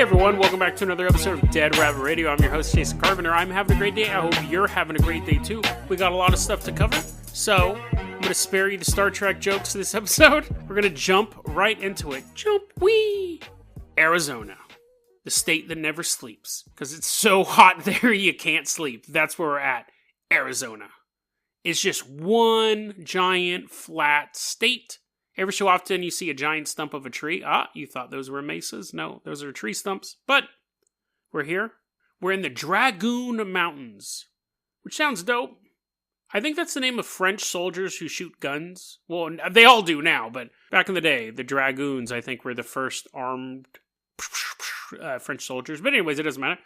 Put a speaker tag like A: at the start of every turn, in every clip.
A: Hey everyone, welcome back to another episode of Dead Rabbit Radio. I'm your host, Jason Carpenter. I'm having a great day. I hope you're having a great day too. We got a lot of stuff to cover, so I'm going to spare you the Star Trek jokes this episode. We're going to jump right into it. Jump, wee! Arizona, the state that never sleeps, because it's so hot there you can't sleep. That's where we're at. Arizona. It's just one giant flat state. Every so often you see a giant stump of a tree. You thought those were mesas? No, those are tree stumps. But we're here. We're in the Dragoon Mountains, which sounds dope. I think that's the name of French soldiers who shoot guns. Well, they all do now, but back in the day, the Dragoons, I think, were the first armed French soldiers. But anyways, it doesn't matter.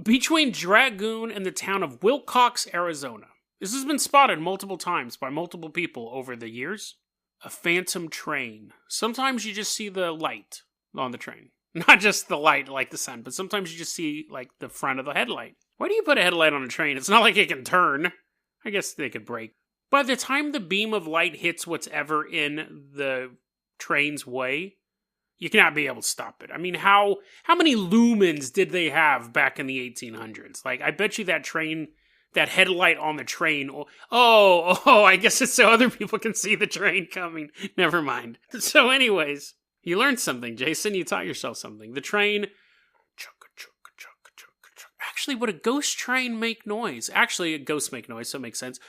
A: Between Dragoon and the town of Wilcox, Arizona. This has been spotted multiple times by multiple people over the years. A phantom train. Sometimes you just see the light on the train. Not just the light like the sun, but sometimes you just see like the front of the headlight. Why do you put a headlight on a train? It's not like it can turn. I guess they could break. By the time the beam of light hits what's ever in the train's way, you cannot be able to stop it. I mean, how many lumens did they have back in the 1800s? Like, I bet you that train... That headlight on the train. I guess it's so other people can see the train coming. Never mind. So anyways, you learned something, Jason. You taught yourself something. The train... Actually, would a ghost train make noise? Actually, a ghost make noise, so it makes sense.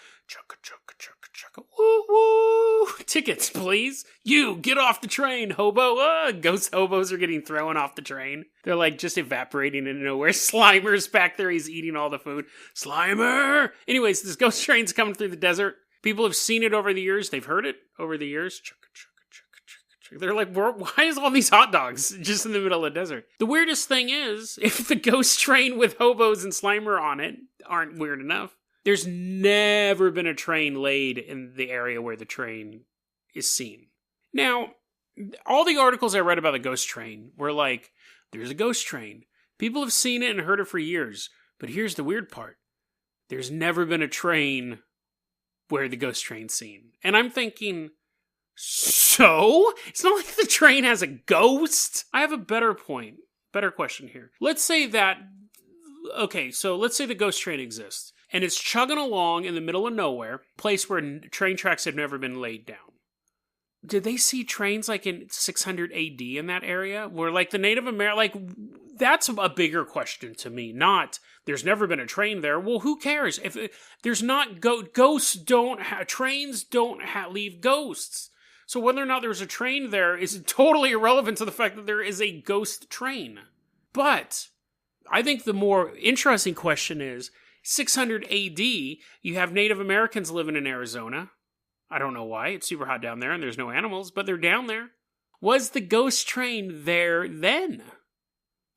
A: Woo woo! Tickets, please. You, get off the train, hobo. Ghost hobos are getting thrown off the train. They're like just evaporating into nowhere. Slimer's back there. He's eating all the food. Slimer! Anyways, this ghost train's coming through the desert. People have seen it over the years. They've heard it over the years. They're like, why is all these hot dogs just in the middle of the desert? The weirdest thing is, if the ghost train with hobos and Slimer on it aren't weird enough, there's never been a train laid in the area where the train is seen. Now, all the articles I read about the ghost train were like, there's a ghost train. People have seen it and heard it for years. But here's the weird part. There's never been a train where the ghost train's seen. And I'm thinking, so? It's not like the train has a ghost? I have a better question here. Let's say the ghost train exists. And it's chugging along in the middle of nowhere, place where train tracks have never been laid down. Did they see trains like in 600 AD in that area? Where like the Native American, like that's a bigger question to me. Not, there's never been a train there. Well, who cares? If there's not, trains don't leave ghosts. So whether or not there's a train there is totally irrelevant to the fact that there is a ghost train. But I think the more interesting question is, 600 AD, you have Native Americans living in Arizona. I don't know why. It's super hot down there and there's no animals, but they're down there. Was the ghost train there then?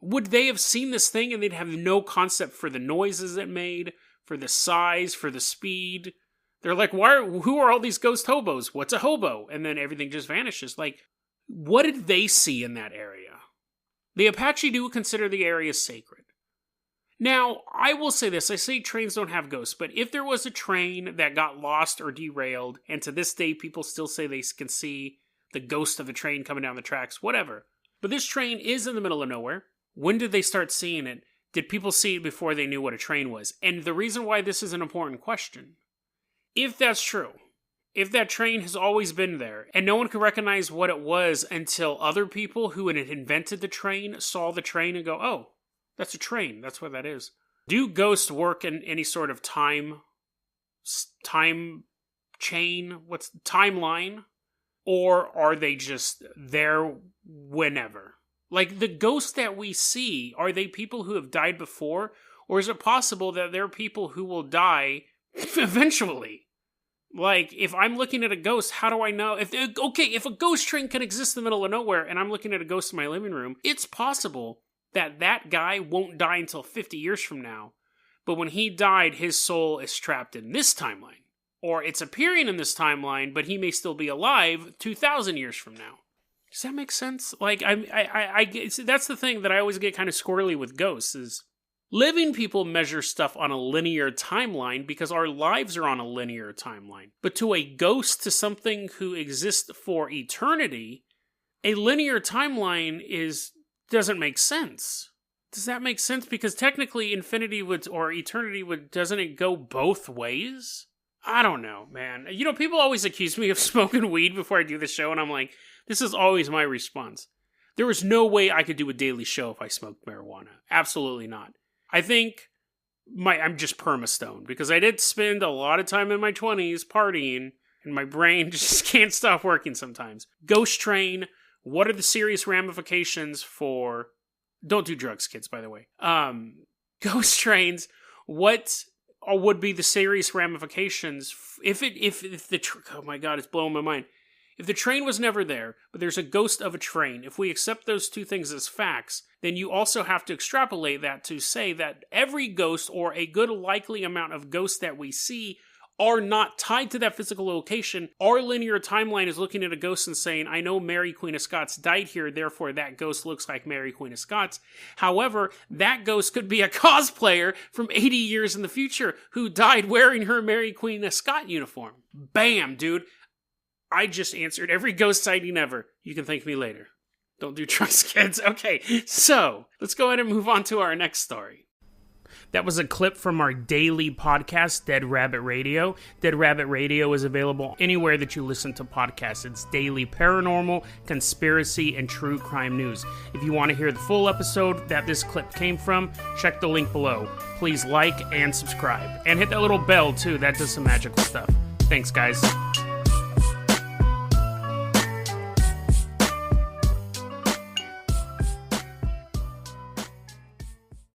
A: Would they have seen this thing and they'd have no concept for the noises it made, for the size, for the speed? They're like, who are all these ghost hobos? What's a hobo? And then everything just vanishes. Like, what did they see in that area? The Apache do consider the area sacred. Now, I will say this, I say trains don't have ghosts, but if there was a train that got lost or derailed, and to this day people still say they can see the ghost of the train coming down the tracks, whatever. But this train is in the middle of nowhere. When did they start seeing it? Did people see it before they knew what a train was? And the reason why this is an important question, if that's true, if that train has always been there, and no one could recognize what it was until other people who had invented the train saw the train and go, oh, that's a train. That's what that is. Do ghosts work in any sort of time chain? What's timeline? Or are they just there whenever? Like the ghosts that we see, are they people who have died before? Or is it possible that they're people who will die eventually? Like, if I'm looking at a ghost, how do I know? If a ghost train can exist in the middle of nowhere and I'm looking at a ghost in my living room, it's possible that guy won't die until 50 years from now. But when he died, his soul is trapped in this timeline. Or it's appearing in this timeline, but he may still be alive 2,000 years from now. Does that make sense? Like, that's the thing that I always get kind of squirrely with ghosts is living people measure stuff on a linear timeline because our lives are on a linear timeline. But to a ghost, to something who exists for eternity, a linear timeline doesn't make sense. Does that make sense? Because technically infinity would, or eternity would, doesn't it go both ways? I don't know, man. You know, people always accuse me of smoking weed before I do the show, and I'm like, this is always my response. There was no way I could do a daily show if I smoked marijuana. Absolutely not. I think I'm just perma-stoned, because I did spend a lot of time in my 20s partying, and my brain just can't stop working sometimes. Ghost train, what are the serious ramifications for... Don't do drugs, kids, by the way. Ghost trains, what would be the serious ramifications if the... Oh my god, it's blowing my mind. If the train was never there, but there's a ghost of a train, if we accept those two things as facts, then you also have to extrapolate that to say that every ghost, or a good likely amount of ghosts that we see, are not tied to that physical location. Our linear timeline is looking at a ghost and saying, I know Mary Queen of Scots died here, therefore that ghost looks like Mary Queen of Scots. However, that ghost could be a cosplayer from 80 years in the future who died wearing her Mary Queen of Scots uniform. Bam, dude. I just answered every ghost sighting ever. You can thank me later. Don't do drugs, kids. Okay, so let's go ahead and move on to our next story. That was a clip from our daily podcast, Dead Rabbit Radio. Dead Rabbit Radio is available anywhere that you listen to podcasts. It's daily paranormal, conspiracy, and true crime news. If you want to hear the full episode that this clip came from, check the link below. Please like and subscribe. And hit that little bell, too. That does some magical stuff. Thanks, guys.